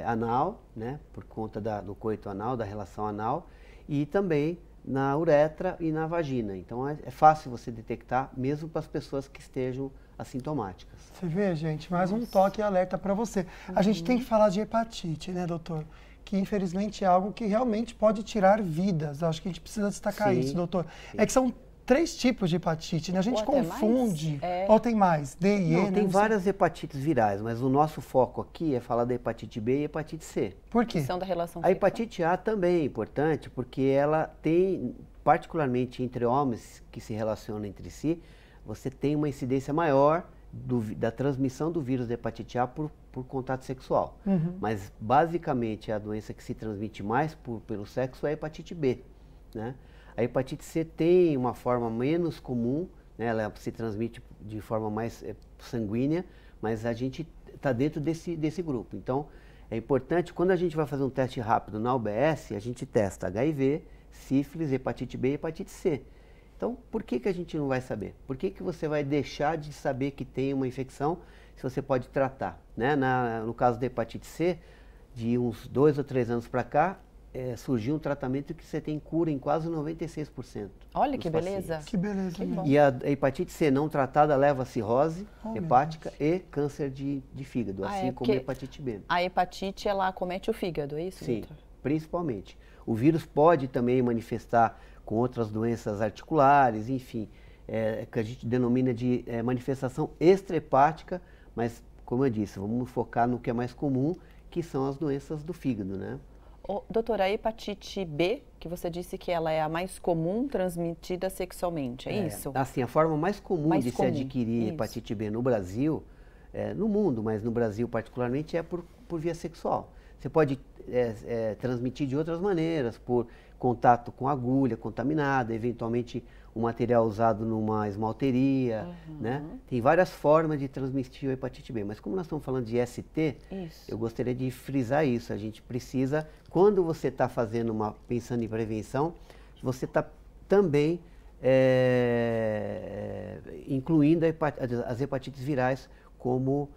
anal, né? Por conta do coito anal, da relação anal, e também na uretra e na vagina. Então, é fácil você detectar, mesmo para as pessoas que estejam assintomáticas. Você vê, gente, mais um toque e alerta para você. A gente tem que falar de hepatite, né, doutor? Que infelizmente é algo que realmente pode tirar vidas. Acho que a gente precisa destacar isso, doutor. Sim. É que são 3 tipos de hepatite, né? A gente confunde. Ou tem mais? D e E, não, tem várias hepatites virais, mas o nosso foco aqui é falar da hepatite B e hepatite C. Por quê? São da relação a hepatite A também é importante, porque ela tem, particularmente entre homens que se relacionam entre si, você tem uma incidência maior da transmissão do vírus da hepatite A por contato sexual. Mas, basicamente, a doença que se transmite mais pelo sexo é a hepatite B, né? A hepatite C tem uma forma menos comum, né? Ela se transmite de forma mais sanguínea, mas a gente está dentro desse grupo. Então, é importante, quando a gente vai fazer um teste rápido na UBS, a gente testa HIV, sífilis, hepatite B e hepatite C. Então, por que a gente não vai saber? Por que você vai deixar de saber que tem uma infecção se você pode tratar? Né? No caso da hepatite C, de uns 2 ou 3 anos para cá, surgiu um tratamento que você tem cura em quase 96%. Olha que beleza. Que beleza. Que bom. E a hepatite C não tratada leva a cirrose hepática e câncer de fígado, assim como a hepatite B. A hepatite, ela acomete o fígado, é isso, Sim, doutor? principalmente. O vírus pode também manifestar com outras doenças articulares, enfim, que a gente denomina de manifestação extrahepática, mas, como eu disse, vamos focar no que é mais comum, que são as doenças do fígado, né? Doutora, a hepatite B, que você disse que ela é a mais comum transmitida sexualmente, é isso? Assim, a forma mais comum de se adquirir hepatite B no Brasil, no mundo, mas no Brasil particularmente, é por via sexual. Você pode transmitir de outras maneiras, por contato com agulha contaminada, eventualmente um material usado numa esmalteria, né? Tem várias formas de transmitir a hepatite B, mas como nós estamos falando de ST, eu gostaria de frisar isso. A gente precisa, quando você está pensando em prevenção, você está também incluindo as hepatites virais como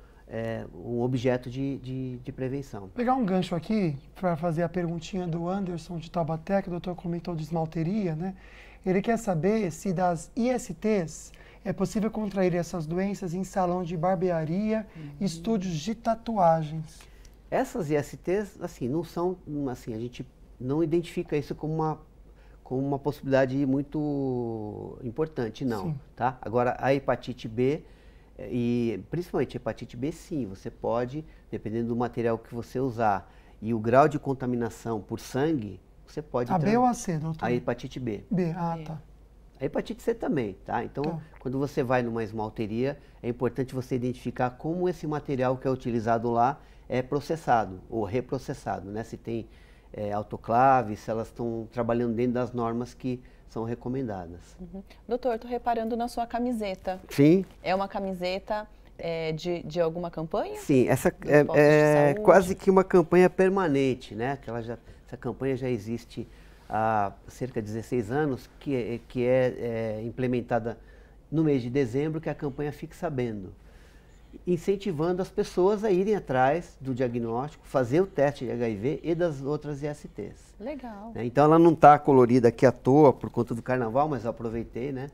um objeto de prevenção. Vou pegar um gancho aqui para fazer a perguntinha do Anderson de Taubaté, que o doutor comentou de esmalteria, né? Ele quer saber se das ISTs é possível contrair essas doenças em salão de barbearia e estúdios de tatuagens. Essas ISTs, assim, não são, assim, a gente não identifica isso como uma possibilidade muito importante, não, tá? Agora, a hepatite B, e principalmente a hepatite B, sim, você pode, dependendo do material que você usar e o grau de contaminação por sangue, você pode... A B ou a C, doutor? A hepatite B. B, tá. A hepatite C também, tá? Então, quando você vai numa esmalteria, é importante você identificar como esse material que é utilizado lá é processado ou reprocessado, né? Se tem autoclave, se elas estão trabalhando dentro das normas que são recomendadas. Doutor, estou reparando na sua camiseta. Sim. É uma camiseta de alguma campanha? Sim, essa é quase que uma campanha permanente, né? Essa campanha já existe há cerca de 16 anos, que é implementada no mês de dezembro, que é a campanha Fique Sabendo, incentivando as pessoas a irem atrás do diagnóstico, fazer o teste de HIV e das outras ISTs. Legal. Então ela não está colorida aqui à toa por conta do carnaval, mas eu aproveitei, né,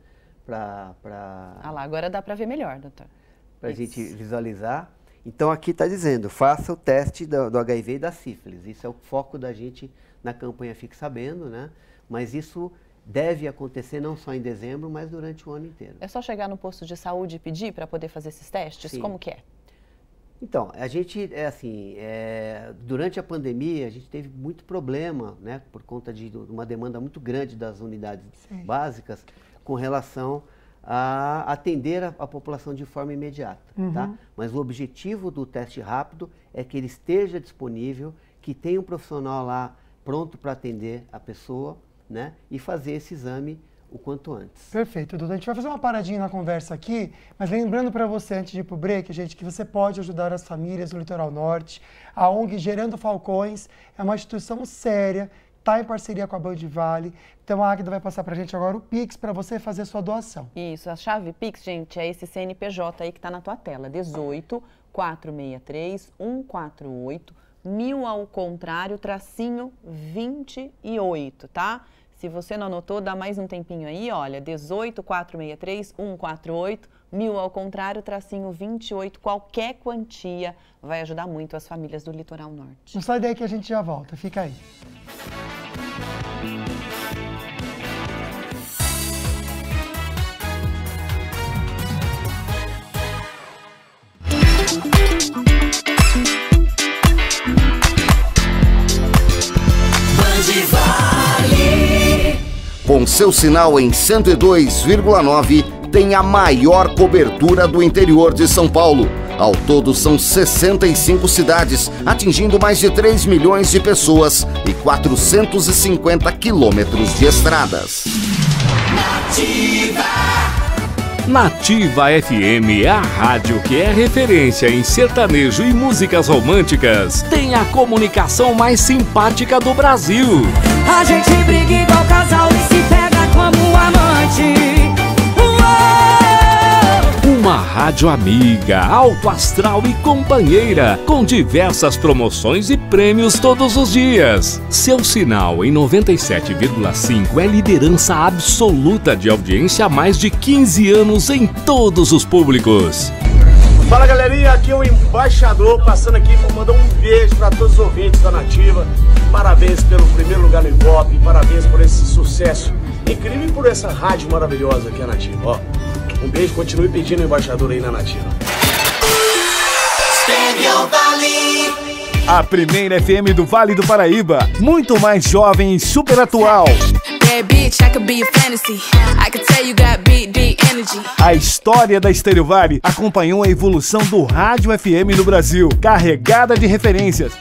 para... Ah lá, agora dá para ver melhor, doutor. Para a gente visualizar. Então aqui está dizendo, faça o teste do HIV e da sífilis. Isso é o foco da gente na campanha Fique Sabendo, né? Mas isso deve acontecer não só em dezembro, mas durante o ano inteiro. É só chegar no posto de saúde e pedir para poder fazer esses testes? Sim. Como que é? Então, a gente, durante a pandemia, a gente teve muito problema, né? Por conta de uma demanda muito grande das unidades básicas com relação a atender a população de forma imediata, tá? Mas o objetivo do teste rápido é que ele esteja disponível, que tenha um profissional lá pronto para atender a pessoa, né? E fazer esse exame o quanto antes. Perfeito, doutor. A gente vai fazer uma paradinha na conversa aqui, mas lembrando para você, antes de ir para o break, gente, que você pode ajudar as famílias do Litoral Norte. A ONG Gerando Falcões é uma instituição séria, está em parceria com a Band Vale. Então a Águida vai passar para a gente agora o Pix para você fazer sua doação. Isso, a chave Pix, gente, é esse CNPJ aí que está na tua tela, 18 463 148 1000 ao contrário, tracinho 28, tá? Se você não anotou, dá mais um tempinho aí, olha, 18 463 148 1000 ao contrário, tracinho 28, qualquer quantia vai ajudar muito as famílias do Litoral Norte. Não sai daí que a gente já volta, fica aí. Com seu sinal em 102,9, tem a maior cobertura do interior de São Paulo. Ao todo, são 65 cidades, atingindo mais de 3 milhões de pessoas e 450 quilômetros de estradas. Nativa FM é a rádio que é referência em sertanejo e músicas românticas. Tem a comunicação mais simpática do Brasil. A gente briga igual casal e se pega como amante. Uma rádio amiga, alto astral e companheira, com diversas promoções e prêmios todos os dias. Seu sinal em 97,5 é liderança absoluta de audiência há mais de 15 anos em todos os públicos. Fala galerinha, aqui é o Embaixador, passando aqui para mandar um beijo para todos os ouvintes da Nativa. Parabéns pelo primeiro lugar no Ibope, parabéns por esse sucesso incrível e por essa rádio maravilhosa que é a Nativa. Ó, um beijo, continue pedindo o Embaixador aí na Nativa. A primeira FM do Vale do Paraíba, muito mais jovem e super atual. A história da Estéreo Vale acompanhou a evolução do rádio FM no Brasil, carregada de referências.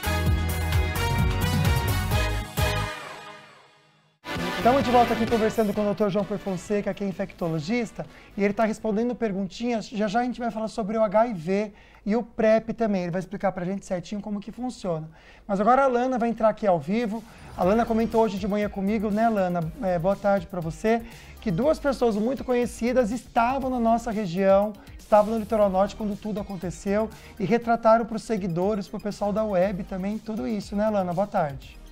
Estamos de volta aqui conversando com o Dr. João Fonseca, que é infectologista, e ele está respondendo perguntinhas. Já já a gente vai falar sobre o HIV e o PrEP também. Ele vai explicar para a gente certinho como que funciona. Mas agora a Lana vai entrar aqui ao vivo. A Lana comentou hoje de manhã comigo, né, Lana? Boa tarde para você. Que duas pessoas muito conhecidas estavam na nossa região, estavam no Litoral Norte quando tudo aconteceu e retrataram para os seguidores, para o pessoal da web também, tudo isso, né, Lana? Boa tarde.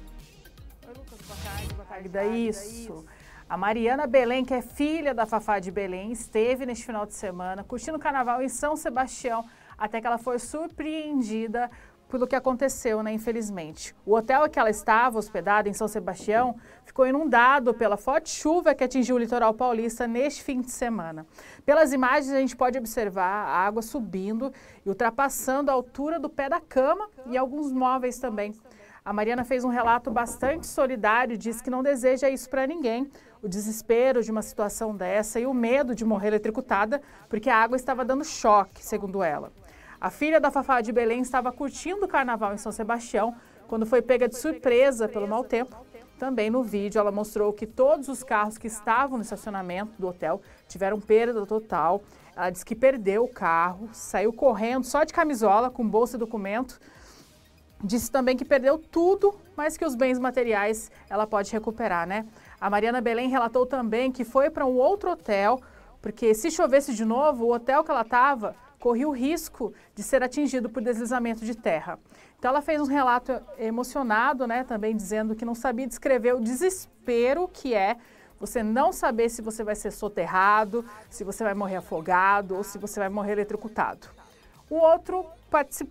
Isso. A Mariana Belém, que é filha da Fafá de Belém, esteve neste final de semana curtindo o carnaval em São Sebastião, até que ela foi surpreendida pelo que aconteceu, né, infelizmente. O hotel que ela estava hospedada em São Sebastião ficou inundado pela forte chuva que atingiu o litoral paulista neste fim de semana. Pelas imagens a gente pode observar a água subindo e ultrapassando a altura do pé da cama e alguns móveis também. A Mariana fez um relato bastante solidário e disse que não deseja isso para ninguém. O desespero de uma situação dessa e o medo de morrer eletrocutada, porque a água estava dando choque, segundo ela. A filha da Fafá de Belém estava curtindo o carnaval em São Sebastião quando foi pega de surpresa pelo mau tempo. Também no vídeo ela mostrou que todos os carros que estavam no estacionamento do hotel tiveram perda total. Ela disse que perdeu o carro, saiu correndo só de camisola, com bolsa e documento. Disse também que perdeu tudo, mas que os bens materiais ela pode recuperar, né? A Mariana Belém relatou também que foi para um outro hotel, porque se chovesse de novo, o hotel que ela estava corria o risco de ser atingido por deslizamento de terra. Então ela fez um relato emocionado, né? Também dizendo que não sabia descrever o desespero que é você não saber se você vai ser soterrado, se você vai morrer afogado ou se você vai morrer eletrocutado. O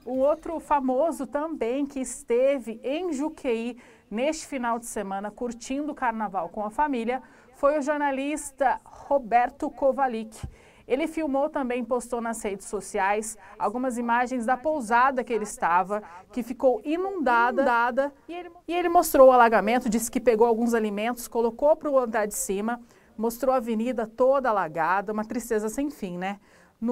outro famoso também que esteve em Juqueí neste final de semana curtindo o carnaval com a família foi o jornalista Roberto Kovalik. Ele filmou também, postou nas redes sociais algumas imagens da pousada que ele estava, que ficou inundada e ele mostrou o alagamento, disse que pegou alguns alimentos, colocou para o andar de cima, mostrou a avenida toda alagada, uma tristeza sem fim, né?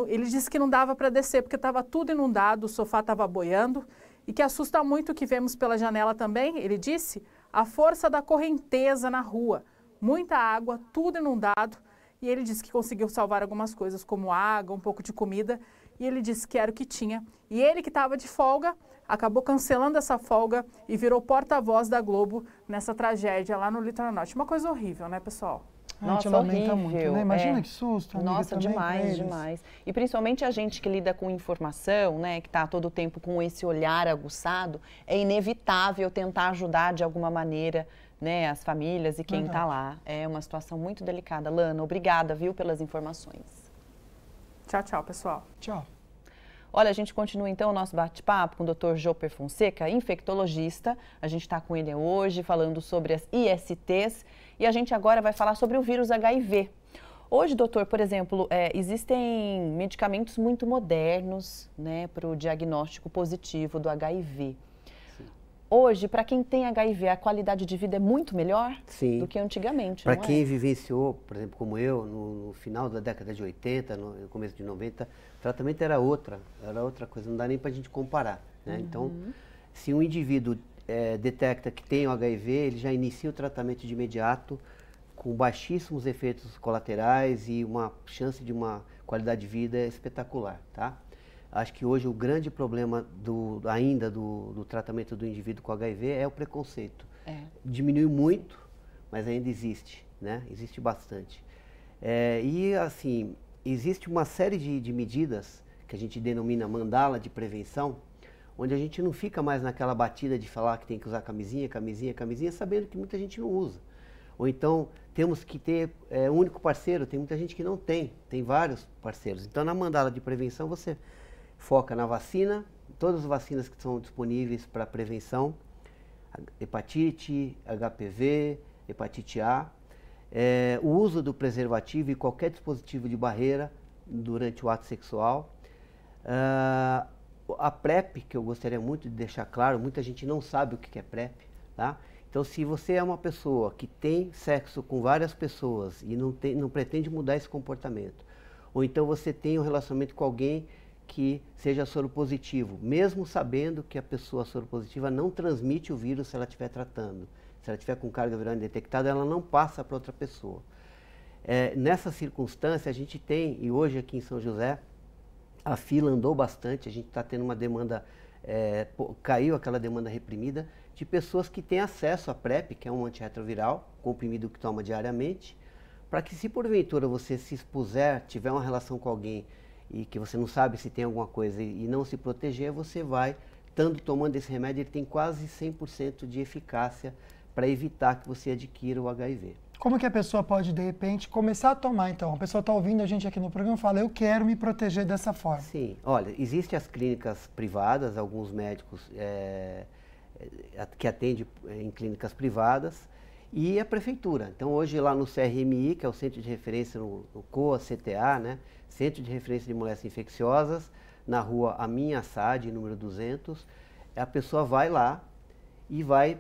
Ele disse que não dava para descer porque estava tudo inundado, o sofá estava boiando e que assusta muito o que vemos pela janela também, ele disse, a força da correnteza na rua, muita água, tudo inundado e ele disse que conseguiu salvar algumas coisas como água, um pouco de comida e ele disse que era o que tinha. E ele que estava de folga, acabou cancelando essa folga e virou porta-voz da Globo nessa tragédia lá no Litoral Norte. Uma coisa horrível, né, pessoal? Nossa, lamenta horrível. muito, né? Imagina que susto, amiga, Nossa, também demais, demais. E principalmente a gente que lida com informação, né, que está todo o tempo com esse olhar aguçado, é inevitável tentar ajudar de alguma maneira, né, as famílias e quem está lá. É uma situação muito delicada. Lana, obrigada, viu, pelas informações. Tchau, tchau, pessoal. Tchau. Olha, a gente continua então o nosso bate-papo com o Dr. João Fonseca, infectologista. A gente está com ele hoje falando sobre as ISTs e a gente agora vai falar sobre o vírus HIV. Hoje, doutor, por exemplo, existem medicamentos muito modernos, né, para o diagnóstico positivo do HIV. Hoje, para quem tem HIV, a qualidade de vida é muito melhor do que antigamente, Para quem vivenciou, por exemplo, como eu, no final da década de 80, no começo de 90, o tratamento era outra coisa, não dá nem para a gente comparar, né? Então, se um indivíduo detecta que tem o HIV, ele já inicia o tratamento de imediato, com baixíssimos efeitos colaterais e uma chance de uma qualidade de vida espetacular, tá? Acho que hoje o grande problema do tratamento do indivíduo com HIV é o preconceito. Diminuiu muito, mas ainda existe, né? Existe bastante. E assim, existe uma série de medidas que a gente denomina mandala de prevenção, onde a gente não fica mais naquela batida de falar que tem que usar camisinha, camisinha, camisinha, sabendo que muita gente não usa. Ou então temos que ter um único parceiro, tem muita gente que não tem vários parceiros. Então na mandala de prevenção você foca na vacina, todas as vacinas que são disponíveis para prevenção, hepatite, HPV, hepatite A, o uso do preservativo e qualquer dispositivo de barreira durante o ato sexual. A PrEP, que eu gostaria muito de deixar claro, muita gente não sabe o que é PrEP, tá? Então, se você é uma pessoa que tem sexo com várias pessoas e não pretende mudar esse comportamento, ou então você tem um relacionamento com alguém que seja soropositivo, mesmo sabendo que a pessoa soropositiva não transmite o vírus se ela estiver tratando, se ela estiver com carga viral indetectada, ela não passa para outra pessoa. Nessa circunstância, a gente tem, e hoje aqui em São José, a fila andou bastante, a gente está tendo uma demanda, caiu aquela demanda reprimida, de pessoas que têm acesso à PrEP, que é um antirretroviral, comprimido que toma diariamente, para que se porventura você se expuser, tiver uma relação com alguém e que você não sabe se tem alguma coisa e não se proteger, você vai, tomando esse remédio, ele tem quase 100% de eficácia para evitar que você adquira o HIV. Como que a pessoa pode, de repente, começar a tomar, então? A pessoa está ouvindo a gente aqui no programa e fala, eu quero me proteger dessa forma. Sim, olha, existem as clínicas privadas, alguns médicos que atendem em clínicas privadas, e a prefeitura. Então, hoje lá no CRMI, que é o Centro de Referência no COA-CTA, né? Centro de Referência de Moléstias Infecciosas, na rua Amin Assad, número 200, a pessoa vai lá e vai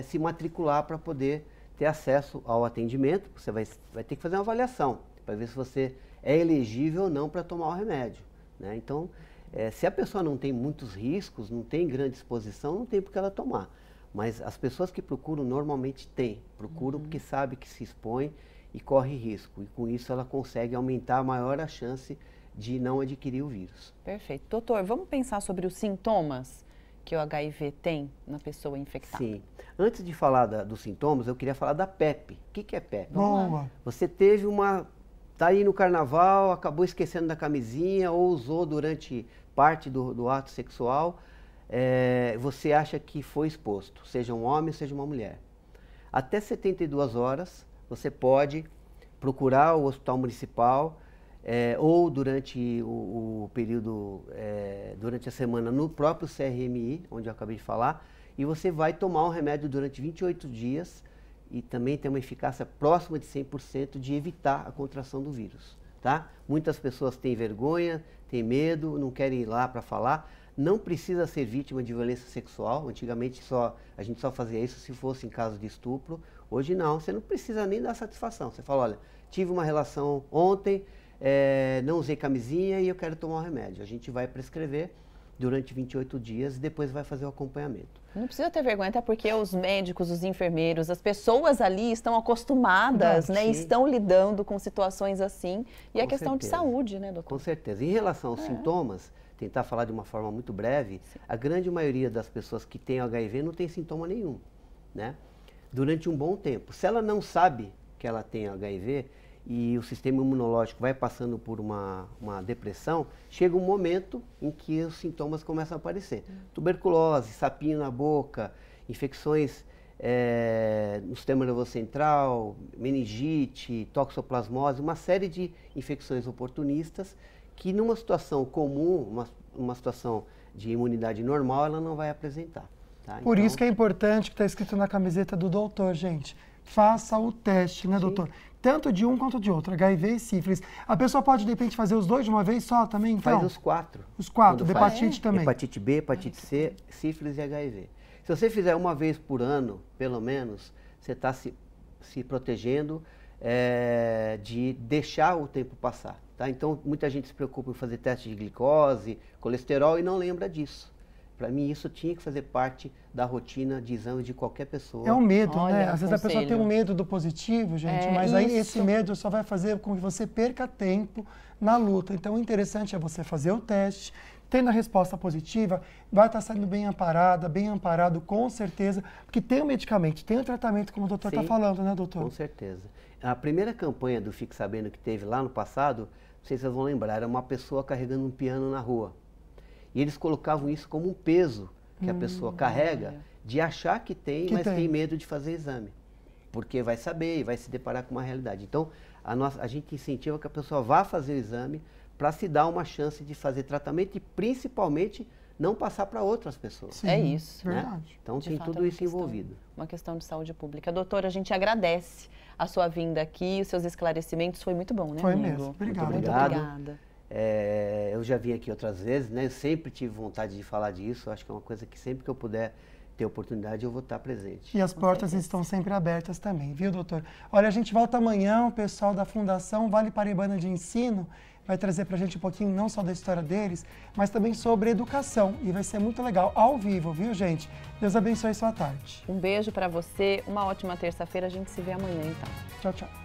se matricular para poder ter acesso ao atendimento. Você vai ter que fazer uma avaliação para ver se você é elegível ou não para tomar o remédio, né? Então, se a pessoa não tem muitos riscos, não tem grande exposição, não tem por que ela tomar. Mas as pessoas que procuram normalmente procuram porque sabe que se expõe e corre risco. E com isso ela consegue aumentar maior a chance de não adquirir o vírus. Perfeito. Doutor, vamos pensar sobre os sintomas que o HIV tem na pessoa infectada. Sim. Antes de falar dos sintomas, eu queria falar da PEP. O que é PEP? Boa. Você teve tá aí no carnaval, acabou esquecendo da camisinha ou usou durante parte do ato sexual, você acha que foi exposto, seja um homem, seja uma mulher. Até 72 horas, você pode procurar o hospital municipal ou durante o período, durante a semana, no próprio CRMI, onde eu acabei de falar, e você vai tomar um remédio durante 28 dias e também tem uma eficácia próxima de 100% de evitar a contração do vírus, tá? Muitas pessoas têm vergonha, têm medo, não querem ir lá para falar. Não precisa ser vítima de violência sexual. Antigamente a gente só fazia isso se fosse em caso de estupro. Hoje não, você não precisa nem dar satisfação. Você fala, olha, tive uma relação ontem, não usei camisinha e eu quero tomar um remédio. A gente vai prescrever durante 28 dias e depois vai fazer o acompanhamento. Não precisa ter vergonha, até porque os médicos, os enfermeiros, as pessoas ali estão acostumadas, né? Estão lidando com situações assim. E é questão de saúde, né, doutor? Com certeza. Em relação aos sintomas, tentar falar de uma forma muito breve, a grande maioria das pessoas que têm HIV não tem sintoma nenhum, né? Durante um bom tempo. Se ela não sabe que ela tem HIV e o sistema imunológico vai passando por uma depressão, chega um momento em que os sintomas começam a aparecer. Tuberculose, sapinho na boca, infecções no sistema nervoso central, meningite, toxoplasmose, uma série de infecções oportunistas que numa situação comum, uma situação de imunidade normal, ela não vai apresentar. Tá? Por isso que é importante que está escrito na camiseta do doutor, gente. Faça o teste, né, doutor? Tanto de um quanto de outro, HIV e sífilis. A pessoa pode, de repente, fazer os dois de uma vez só também, então? Faz os 4. Os 4, hepatite também. Hepatite B, hepatite C, sífilis e HIV. Se você fizer uma vez por ano, pelo menos, você está se protegendo de deixar o tempo passar. Tá? Então, muita gente se preocupa em fazer teste de glicose, colesterol e não lembra disso. Para mim, isso tinha que fazer parte da rotina de exame de qualquer pessoa. É um medo, né? Às vezes a pessoa tem um medo do positivo, gente, mas aí esse medo só vai fazer com que você perca tempo na luta. Então, o interessante é você fazer o teste, tendo a resposta positiva, vai estar saindo bem amparado, com certeza, porque tem o medicamento, tem o tratamento, como o doutor está falando, né, doutor? Com certeza. A primeira campanha do Fique Sabendo que teve lá no passado não sei se vocês vão lembrar, era uma pessoa carregando um piano na rua. E eles colocavam isso como um peso que a pessoa carrega de achar que tem, mas tem medo de fazer exame. Porque vai saber e vai se deparar com uma realidade. Então, a gente incentiva que a pessoa vá fazer o exame para se dar uma chance de fazer tratamento e principalmente não passar para outras pessoas. Sim, é isso. Né? Verdade. Então De tem fato, tudo isso envolvido. Uma questão de saúde pública. Doutora, a gente agradece a sua vinda aqui, os seus esclarecimentos. Foi muito bom, né, Foi amigo? mesmo. Obrigado. Muito obrigada. Eu já vim aqui outras vezes, né? Eu sempre tive vontade de falar disso. Acho que é uma coisa que sempre que eu puder ter oportunidade, eu vou estar presente. E as portas estão sempre abertas também, viu, doutor? Olha, a gente volta amanhã, o pessoal da Fundação Vale Paraibana de Ensino vai trazer pra gente um pouquinho não só da história deles, mas também sobre educação. E vai ser muito legal, ao vivo, viu, gente? Deus abençoe sua tarde. Um beijo pra você, uma ótima terça-feira, a gente se vê amanhã, então. Tchau, tchau.